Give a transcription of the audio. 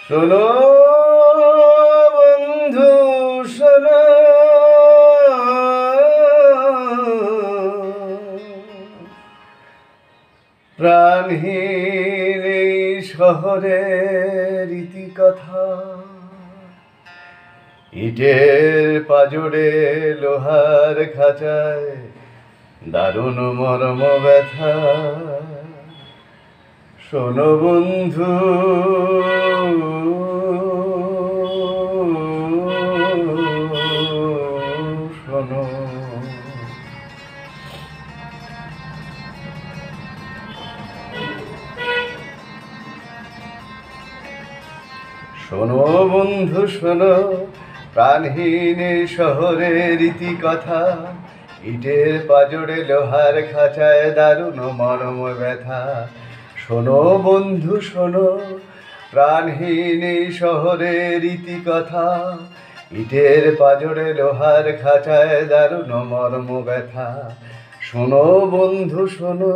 শোনো বন্ধু শোনো, প্রাণহীন এই শহরের ইতিকথা, ইটের পাজরে লোহার খাঁচায় দারুণ মর্ম ব্যথা। শোনো বন্ধু শোনো, শোনো বন্ধু শোনো, প্রাণহীন এই শহরের ইতিকথা, ইটের পাজরে লোহার খাঁচায় দারুণ মর্ম ব্যথা। শোনো বন্ধু শোনো, প্রাণহীন এই শহরের ইতিকথা, ইটের পাজরে লোহার খাঁচায় দারুণ মর্ম ব্যথা। শোনো বন্ধু শোনো।